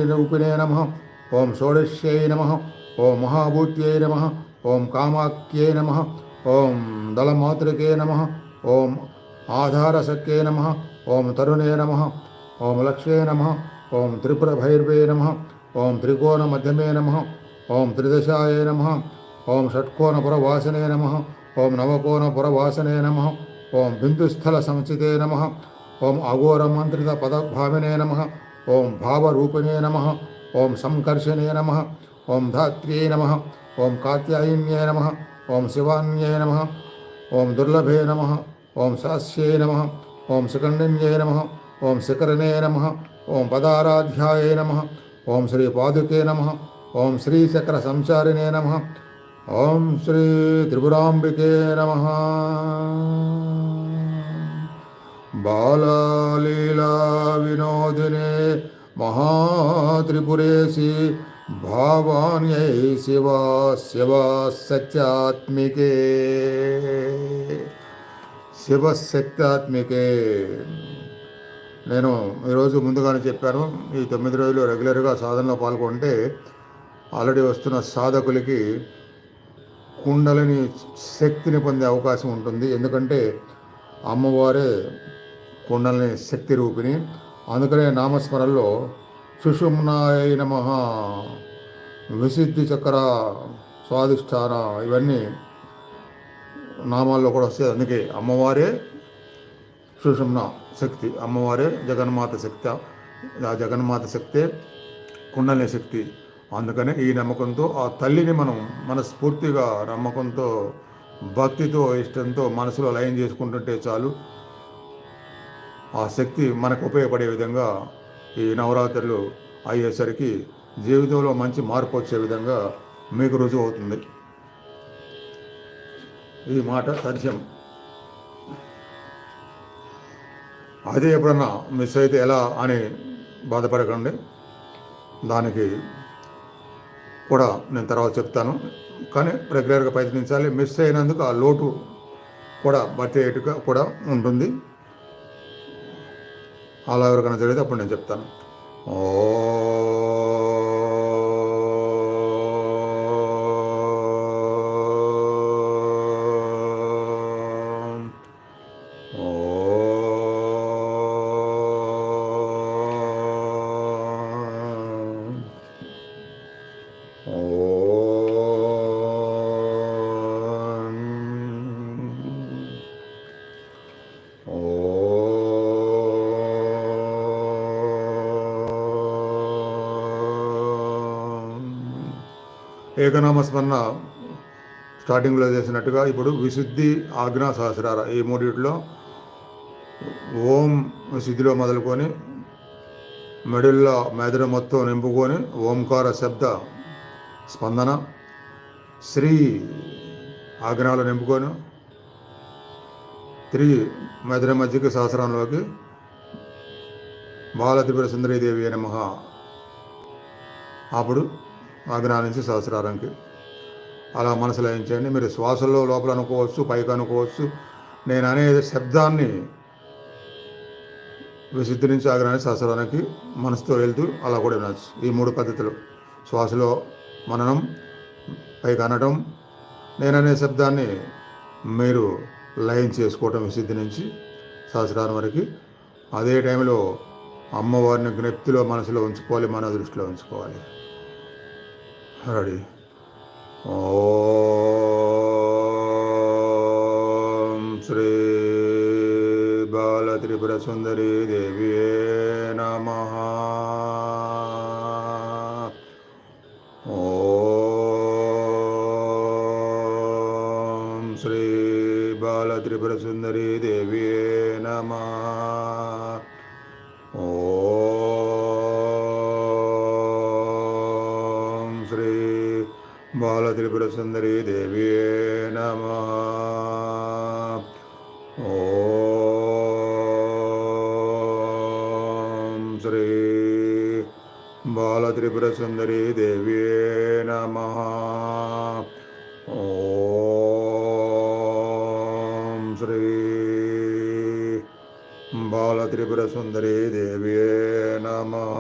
रूपिणे नमः। ओम षोडश्यै नमः। ओम महाभूत्यै नमः। ओम कामाख्यै नमः। ओम दलमातृके नमः। ओम आधारशक्ये नमः। ओम तरुणे नमः। ओम लक्ष्ये नमः। ओम त्रिपुरभैरवे नमः। ओम त्रिकोणमध्यमे नमः। ओम त्रिदशाय नमः। ओम षट्कोणपुरवासिने नमः। ओम नवकोणपुरवासिने नमः। ओम बिन्दुस्थलसंस्थिते नमः। ओम अघोरमन्त्रितपदभामिने नमः। ओम भावरूपिणे नमः। ओम संकर्षणे नमः। ओम धात्र्यै नमः। ओम कात्यायन्ये नमः। ओम शिवान्ये नमः। ओम दुर्लभे नमः। ओम शास्ये नमः। ओम शिखण्डिन्ये नमः। ओम शिखरणे नमः। ओम पदाराध्याय नमः। ओम श्री पादुके नमः। ओम श्री चक्र संचारिणे नमः। ओम श्री त्रिपुरांबिके नमः। बालालीला विनोदिने महात्रिपुरेशि भावान्यै शिवा शिवा सत्यात्मिके శివశక్తాత్మికే. నేను ఈరోజు ముందుగానే చెప్పాను, ఈ 9 రోజులు రెగ్యులర్గా సాధనలో పాల్గొంటే ఆల్రెడీ వస్తున్న సాధకులకి కుండలిని శక్తిని పొందే అవకాశం ఉంటుంది. ఎందుకంటే అమ్మవారే కుండలిని శక్తి రూపిణి. అందుకనే నామస్మరణలో సుషుమ్నాయ నమః, విశుద్ధి చక్ర, స్వాధిష్టాన ఇవన్నీ నామాల్లో కూడా వస్తాయి. అందుకే అమ్మవారే సుషుమ్న శక్తి, అమ్మవారే జగన్మాత శక్తి, ఆ జగన్మాత శక్తే కుండలిని శక్తి. అందుకనే ఈ నమ్మకంతో ఆ తల్లిని మనం మనస్ఫూర్తిగా నమ్మకంతో భక్తితో ఇష్టంతో మనసులో లయం చేసుకుంటుంటే చాలు, ఆ శక్తి మనకు ఉపయోగపడే విధంగా ఈ నవరాత్రులు అయ్యేసరికి జీవితంలో మంచి మార్పు వచ్చే విధంగా మీకు రుజువు అవుతుంది. ఈ మాట సత్యం. అదే ఎప్పుడన్నా మిస్ అయితే ఎలా అని బాధపడకండి, దానికి కూడా నేను తర్వాత చెప్తాను. కానీ రెగ్యులర్గా ప్రయత్నించాలి. మిస్ అయినందుకు ఆ లోటు కూడా భర్తీ అయ్యేట్టుగా కూడా ఉంటుంది. అలా ఎవరికైనా జరిగితే అప్పుడు నేను చెప్తాను. ఓ ఏకనామస్మరణ స్టార్టింగ్లో చేసినట్టుగా ఇప్పుడు విశుద్ధి, ఆజ్ఞా, సహస్రార ఈ మూడిట్లో ఓం విశుద్ధిలో మొదలుకొని మెడల్లో మెదడు మొత్తం నింపుకొని ఓంకార శబ్ద స్పందన, శ్రీ ఆజ్ఞాలో నింపుకొని తిరిగి మెదడు మధ్యకి సహస్రంలోకి బాలత్రిపుర సుందరీదేవి నమః. అప్పుడు ఆజ్ఞా నుంచి సహస్రారంకి అలా మనసు లయించండి. మీరు శ్వాసల్లో లోపల అనుకోవచ్చు, పైకి అనుకోవచ్చు. నేను అనే శబ్దాన్ని విశుద్ధి నుంచి ఆజ్ఞాని సహస్రానికి మనసుతో వెళ్తూ అలా కూడా వినొచ్చు. ఈ 3 పద్ధతులు, శ్వాసలో మననం, పైకి అనడం, నేననే శబ్దాన్ని మీరు లయం చేసుకోవటం విశుద్ధి నుంచి సహస్రారం వరకు. అదే టైంలో అమ్మవారిని జ్ఞప్తిలో మనసులో ఉంచుకోవాలి, మన దృష్టిలో ఉంచుకోవాలి. రెడీ. ఓం శ్రీ బాలత్రిపుర సుందరీ దేవియే నమః. ఓం శ్రీ బాలత్రిపుర సుందరీ దేవియే నమః. బాలత్రిపుర సుందరీ దేవియే నమః. ఓం శ్రీ బాలత్రిపుర సుందరీ దేవియే నమః. ఓం శ్రీ బాలత్రిపుర సుందరీ దేవియే నమః.